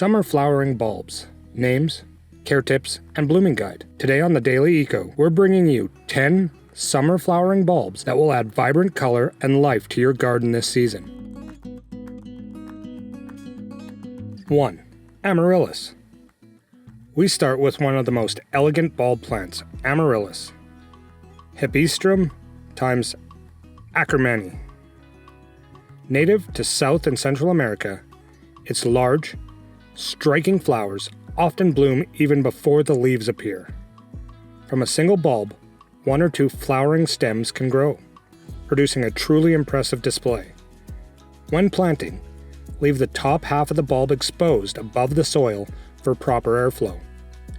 Summer flowering bulbs. Names, care tips, and blooming guide. Today on the Daily Eco, we're bringing you 10 summer flowering bulbs that will add vibrant color and life to your garden this season. 1. Amaryllis. We start with one of the most elegant bulb plants, Amaryllis. Hibiscum times Ackermani. Native to South and Central America, its large, striking flowers often bloom even before the leaves appear. From a single bulb, 1 or 2 flowering stems can grow, producing a truly impressive display. When planting, leave the top half of the bulb exposed above the soil for proper airflow.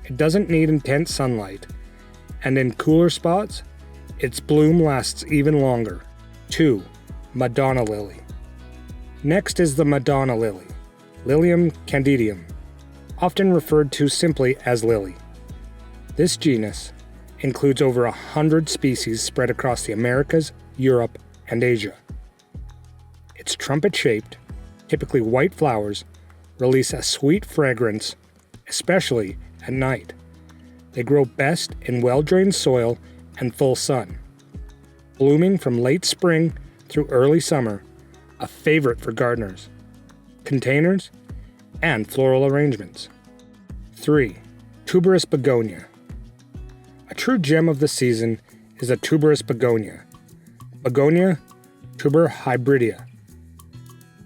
It doesn't need intense sunlight, and in cooler spots, its bloom lasts even longer. 2. Madonna Lily. Next is the Madonna Lily, Lilium candidum, often referred to simply as lily. This genus includes over 100 species spread across the Americas, Europe, and Asia. Its trumpet-shaped, typically white flowers release a sweet fragrance, especially at night. They grow best in well-drained soil and full sun. Blooming from late spring through early summer, a favorite for gardeners, containers, and floral arrangements. 3. Tuberous Begonia. A true gem of the season is a Tuberous Begonia, Begonia tuberhybrida,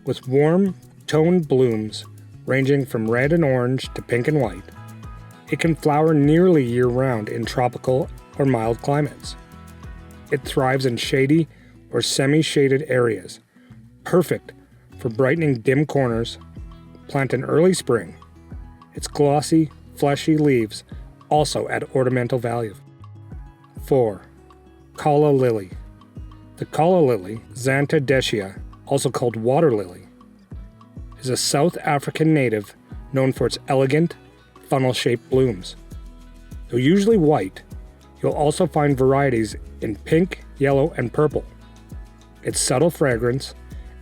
with warm, toned blooms ranging from red and orange to pink and white. It can flower nearly year-round in tropical or mild climates. It thrives in shady or semi-shaded areas, perfect for brightening dim corners. Plant in early spring. Its glossy, fleshy leaves also add ornamental value. 4. Calla Lily. The Calla Lily, Xanthodecia, also called water lily, is a South African native known for its elegant, funnel-shaped blooms. Though usually white, you'll also find varieties in pink, yellow, and purple. Its subtle fragrance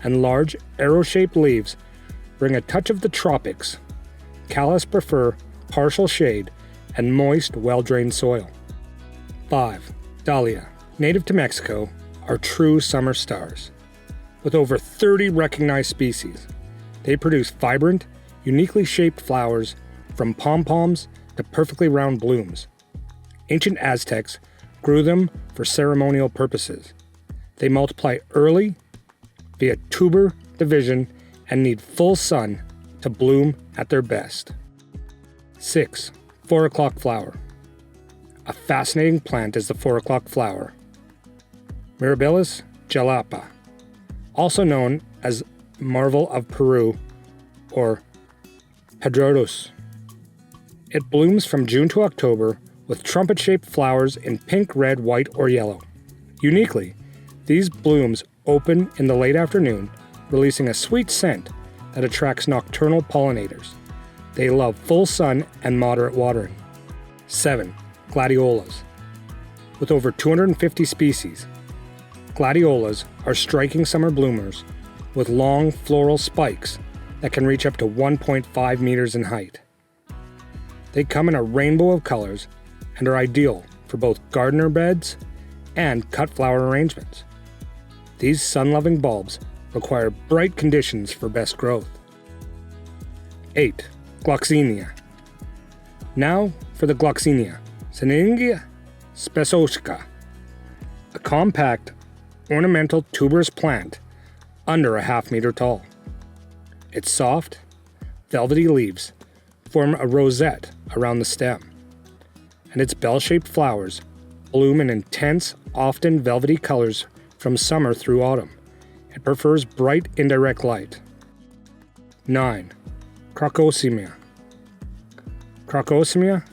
and large, arrow-shaped leaves bring a touch of the tropics. Callas prefer partial shade and moist, well-drained soil. 5. Dahlia. Native to Mexico, are true summer stars. With over 30 recognized species, they produce vibrant, uniquely shaped flowers from pom-poms to perfectly round blooms. Ancient Aztecs grew them for ceremonial purposes. They multiply early via tuber division and need full sun to bloom at their best. 6. 4 o'clock flower. A fascinating plant is the 4 o'clock flower, Amaryllis jalapa, also known as marvel of Peru or Pedrotus. It blooms from June to October with trumpet-shaped flowers in pink, red, white, or yellow. Uniquely, these blooms open in the late afternoon, releasing a sweet scent that attracts nocturnal pollinators. They love full sun and moderate watering. 7. Gladiolas. With over 250 species, gladiolas are striking summer bloomers with long floral spikes that can reach up to 1.5 meters in height. They come in a rainbow of colors and are ideal for both gardener beds and cut flower arrangements. These sun-loving bulbs require bright conditions for best growth. 8. Gloxinia. Now for the Gloxinia, Syringia spesoska, a compact, ornamental tuberous plant under a half-meter tall. Its soft, velvety leaves form a rosette around the stem, and its bell-shaped flowers bloom in intense, often velvety colors from summer through autumn. It prefers bright, indirect light. 9. Crocosmia. Crocosmia,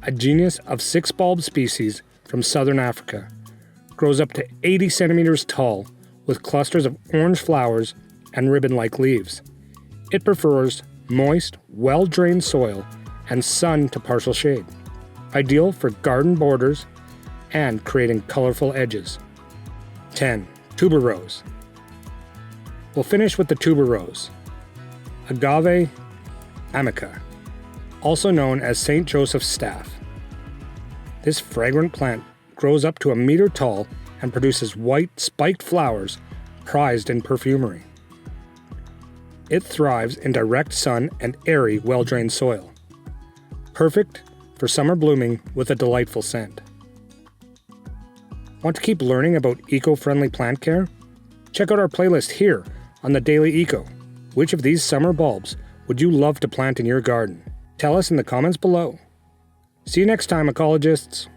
a genus of 6-bulb species from southern Africa, grows up to 80 centimeters tall with clusters of orange flowers and ribbon-like leaves. It prefers moist, well-drained soil and sun to partial shade, ideal for garden borders and creating colorful edges. 10. Tuberose. We'll finish with the tuberose, Agave amica, also known as St. Joseph's staff. This fragrant plant grows up to a meter tall and produces white, spiked flowers prized in perfumery. It thrives in direct sun and airy, well-drained soil. Perfect for summer blooming with a delightful scent. Want to keep learning about eco-friendly plant care? Check out our playlist here on The Daily Eco. Which of these summer bulbs would you love to plant in your garden? Tell us in the comments below. See you next time, ecologists.